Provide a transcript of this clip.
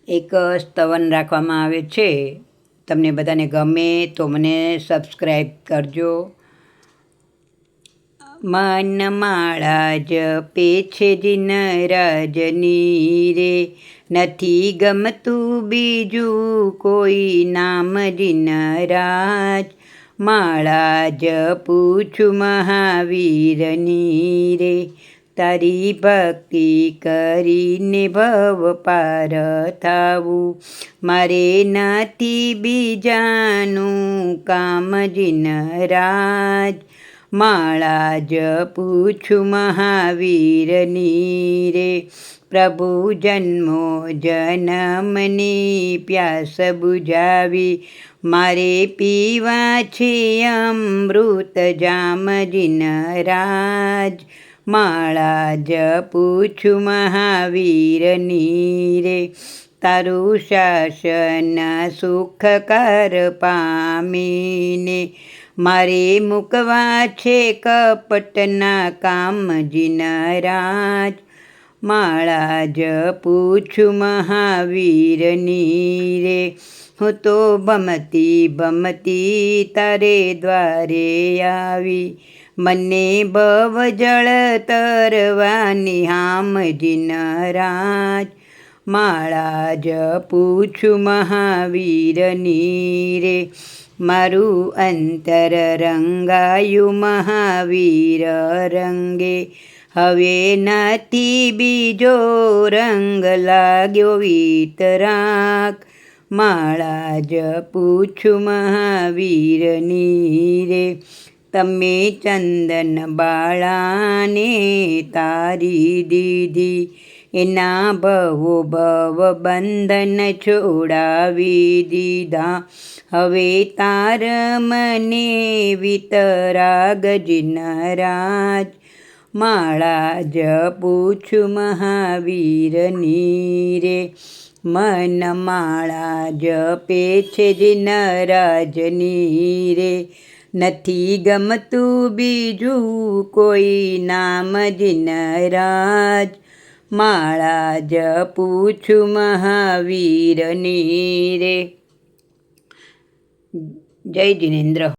એક સ્તવન રાખવામાં આવે છે. તમને બધાને ગમે તો મને સબસ્ક્રાઈબ કરજો. મનમાળા જપે છે જીનરાજની રે, નથી ગમતું બીજું કોઈ નામ જીનરાજ. માળા જપું છું મહાવીરની રે, તારી ભક્તિ કરીને ભવ પાર થાવું. મારે નથી બીજાનું કામ જીનરાજ, માળા જપું છું મહાવીરની રે. પ્રભુ જન્મો જન્મની પ્યાસ બુઝાવી, મારે પીવા છે અમૃત જામ જીનરાજ. માળા જપું છું મહાવીરની રે, તારું શાસન સુખકાર પામીને મારે મૂકવા છે કપટના કામ જીનરાજ. માળા જપું છું મહાવીરની રે, હું તો ભમતી ભમતી તારે દ્વારે આવી, મને ભવજળ તરવાની હામ જીનરાજ. માળા જપું છું મહાવીરની રે, મારું અંતર રંગાયું મહાવીર રંગે, હવે નથી બીજો રંગ લાગ્યો વિતરાગ. માળા જપું છું મહાવીરની રે, તમે ચંદન બાળાને તારી દીધી, એના ભવો ભવ બંધન છોડાવી દીધા. હવે તાર મને વિતરાગ જીનરાજ. માળા જપું છું મહાવીરની રે, મન માળા જપે છે જીનરાજની રે, નથી ગમતું બીજું કોઈ નામ જીનરાજ. માળા જપું છું મહાવીરની રે. જય જિનેન્દ્ર.